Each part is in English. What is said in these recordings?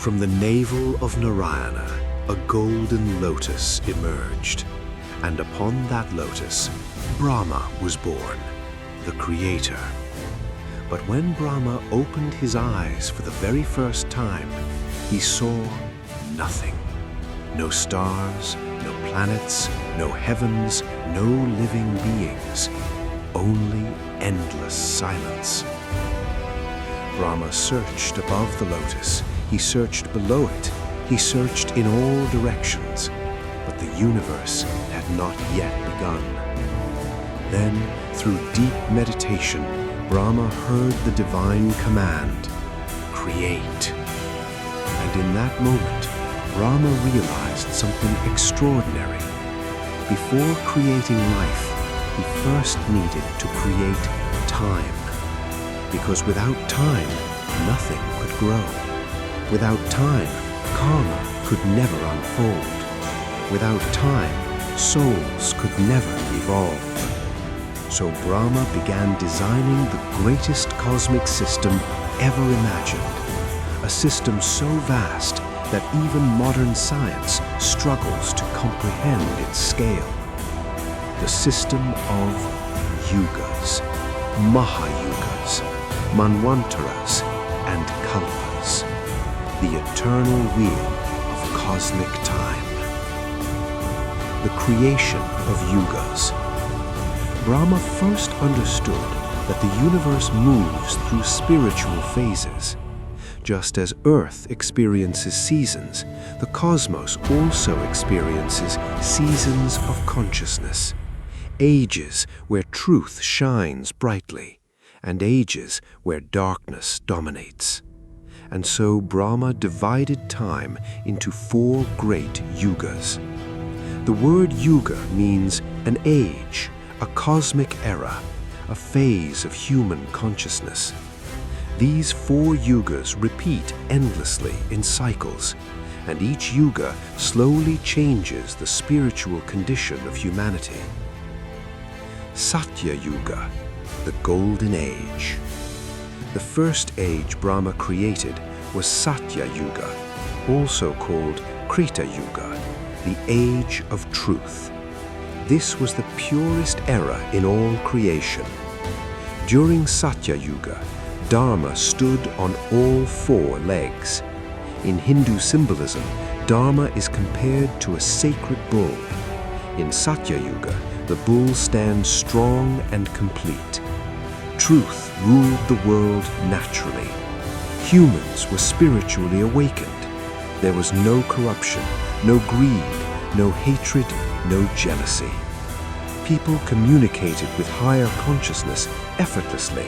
From the navel of Narayana, a golden lotus emerged, and upon that lotus, Brahma was born, the creator. But when Brahma opened his eyes for the very first time, he saw nothing. No stars, no planets, no heavens, no living beings, only endless silence. Brahma searched above the lotus, he searched below it, he searched in all directions, but the universe had not yet begun. Then, through deep meditation, Brahma heard the divine command, create. And in that moment, Brahma realized something extraordinary. Before creating life, he first needed to create time. Because without time, nothing could grow. Without time, karma could never unfold. Without time, souls could never evolve. So Brahma began designing the greatest cosmic system ever imagined, a system so vast that even modern science struggles to comprehend its scale. The system of Yugas, Mahayugas, Manvantaras, and Kalpas, the eternal wheel of cosmic time. The creation of Yugas. Brahma first understood that the universe moves through spiritual phases. Just as Earth experiences seasons, the cosmos also experiences seasons of consciousness, ages where truth shines brightly, and ages where darkness dominates. And so Brahma divided time into 4 great yugas. The word yuga means an age, a cosmic era, a phase of human consciousness. These 4 yugas repeat endlessly in cycles, and each yuga slowly changes the spiritual condition of humanity. Satya Yuga, the Golden Age. The first age Brahma created was Satya Yuga, also called Treta Yuga, the Age of Truth. This was the purest era in all creation. During Satya Yuga, Dharma stood on all 4 legs. In Hindu symbolism, Dharma is compared to a sacred bull. In Satya Yuga, the bull stands strong and complete. Truth ruled the world naturally. Humans were spiritually awakened. There was no corruption, no greed, no hatred, no jealousy. People communicated with higher consciousness effortlessly.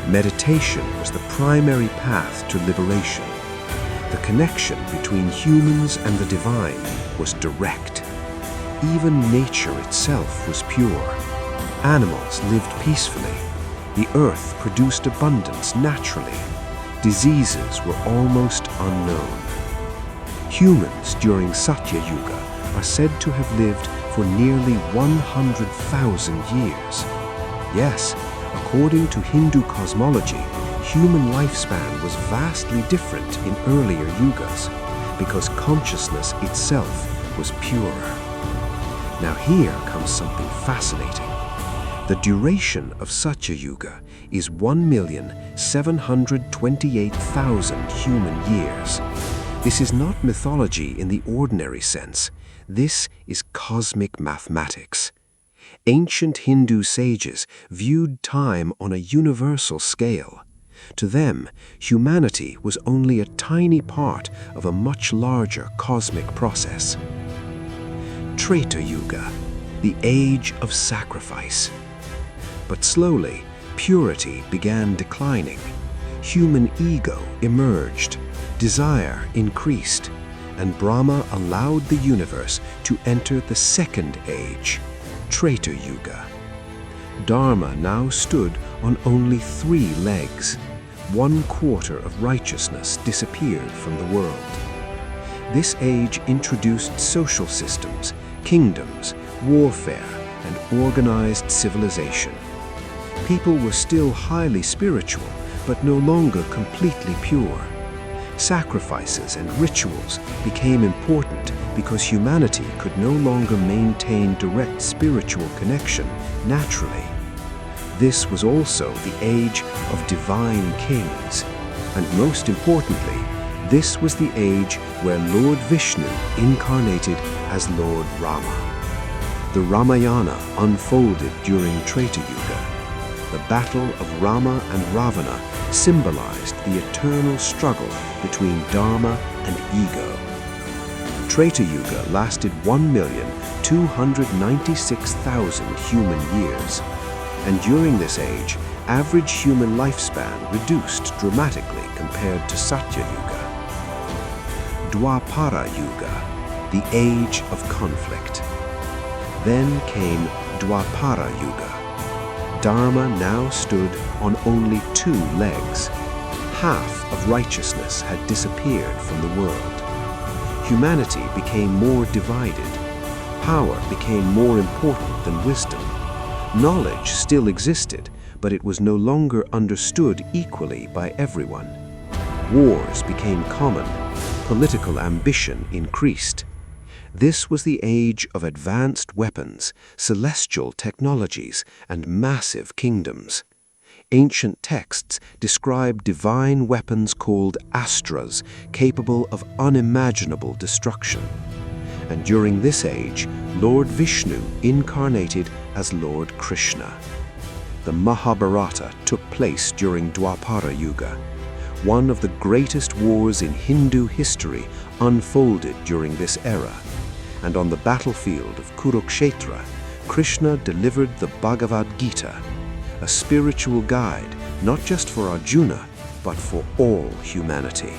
Meditation was the primary path to liberation. The connection between humans and the divine was direct. Even nature itself was pure. Animals lived peacefully. The earth produced abundance naturally. Diseases were almost unknown. Humans during Satya Yuga are said to have lived for nearly 100,000 years. Yes, according to Hindu cosmology, human lifespan was vastly different in earlier yugas because consciousness itself was purer. Now here comes something fascinating. The duration of Satya Yuga is 1,728,000 human years. This is not mythology in the ordinary sense. This is cosmic mathematics. Ancient Hindu sages viewed time on a universal scale. To them, humanity was only a tiny part of a much larger cosmic process. Treta Yuga, the age of sacrifice. But slowly, purity began declining. Human ego emerged, desire increased, and Brahma allowed the universe to enter the second age, Treta Yuga. Dharma now stood on only 3 legs. 1/4 of righteousness disappeared from the world. This age introduced social systems, kingdoms, warfare, and organized civilization. People were still highly spiritual, but no longer completely pure. Sacrifices and rituals became important because humanity could no longer maintain direct spiritual connection naturally. This was also the age of divine kings, and most importantly, this was the age where Lord Vishnu incarnated as Lord Rama. The Ramayana unfolded during Treta Yuga. The battle of Rama and Ravana symbolized the eternal struggle between Dharma and ego. Treta Yuga lasted 1,296,000 human years, and during this age, average human lifespan reduced dramatically compared to Satya Yuga. Dvapara Yuga, the age of conflict. Then came Dvapara Yuga. Dharma now stood on only 2 legs. Half of righteousness had disappeared from the world. Humanity became more divided. Power became more important than wisdom. Knowledge still existed, but it was no longer understood equally by everyone. Wars became common. Political ambition increased. This was the age of advanced weapons, celestial technologies, and massive kingdoms. Ancient texts describe divine weapons called astras, capable of unimaginable destruction. And during this age, Lord Vishnu incarnated as Lord Krishna. The Mahabharata took place during Dvapara Yuga. One of the greatest wars in Hindu history unfolded during this era. And on the battlefield of Kurukshetra, Krishna delivered the Bhagavad Gita, a spiritual guide not just for Arjuna, but for all humanity.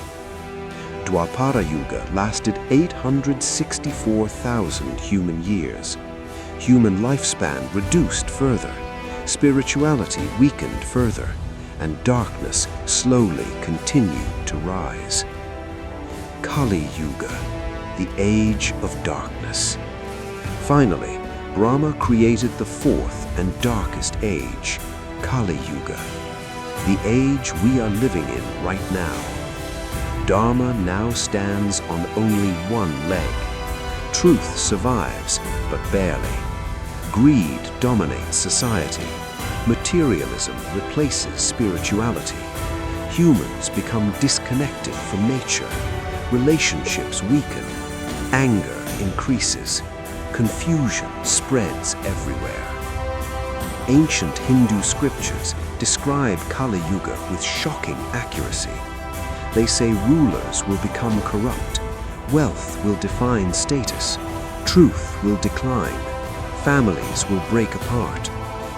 Dvapara Yuga lasted 864,000 human years. Human lifespan reduced further, spirituality weakened further, and darkness slowly continued to rise. Kali Yuga, the age of darkness. Finally, Brahma created the 4th and darkest age, Kali Yuga, the age we are living in right now. Dharma now stands on only 1 leg. Truth survives, but barely. Greed dominates society. Materialism replaces spirituality. Humans become disconnected from nature. Relationships weaken. Anger increases. Confusion spreads everywhere. Ancient Hindu scriptures describe Kali Yuga with shocking accuracy. They say rulers will become corrupt, wealth will define status, truth will decline, families will break apart,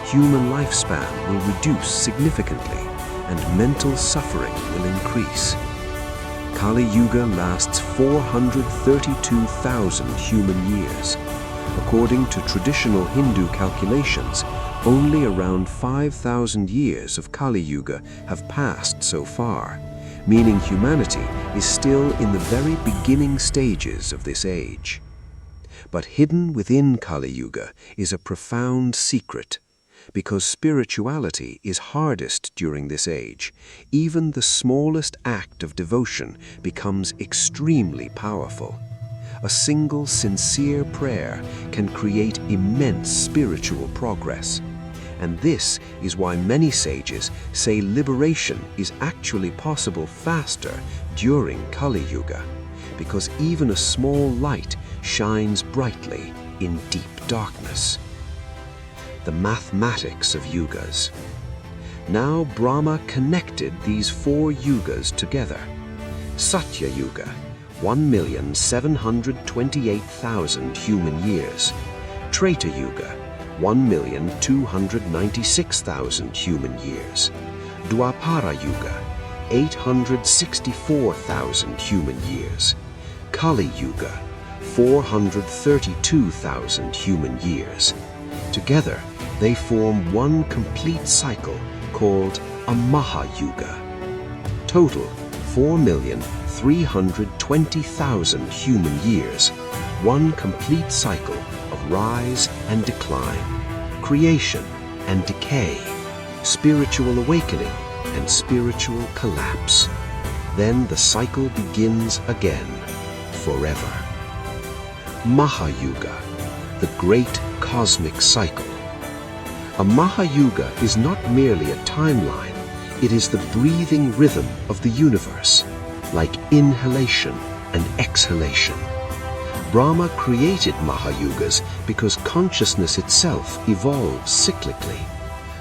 human lifespan will reduce significantly, and mental suffering will increase. Kali Yuga lasts 432,000 human years. According to traditional Hindu calculations, only around 5,000 years of Kali Yuga have passed so far, meaning humanity is still in the very beginning stages of this age. But hidden within Kali Yuga is a profound secret. Because spirituality is hardest during this age, even the smallest act of devotion becomes extremely powerful. A single sincere prayer can create immense spiritual progress. And this is why many sages say liberation is actually possible faster during Kali Yuga, because even a small light shines brightly in deep darkness. The mathematics of Yugas. Now Brahma connected these 4 Yugas together. Satya Yuga, 1,728,000 human years. Treta Yuga, 1,296,000 human years. Dvapara Yuga, 864,000 human years. Kali Yuga, 432,000 human years. Together, they form one complete cycle called a Mahayuga. Total 4,320,000 human years, one complete cycle of rise and decline, creation and decay, spiritual awakening and spiritual collapse. Then the cycle begins again, forever. Mahayuga, the great cosmic cycle. A Mahayuga is not merely a timeline, it is the breathing rhythm of the universe, like inhalation and exhalation. Brahma created Mahayugas because consciousness itself evolves cyclically.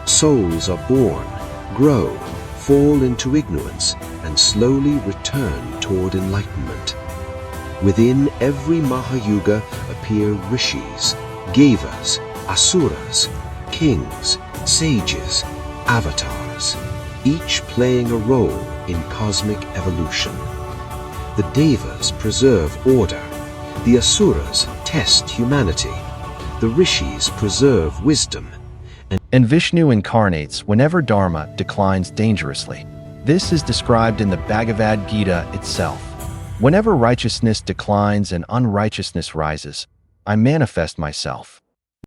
Souls are born, grow, fall into ignorance, and slowly return toward enlightenment. Within every Mahayuga appear rishis, devas, asuras, kings, sages, avatars, each playing a role in cosmic evolution. The devas preserve order, the asuras test humanity, the rishis preserve wisdom, and Vishnu incarnates whenever Dharma declines dangerously. This is described in the Bhagavad Gita itself. Whenever righteousness declines and unrighteousness rises, I manifest myself.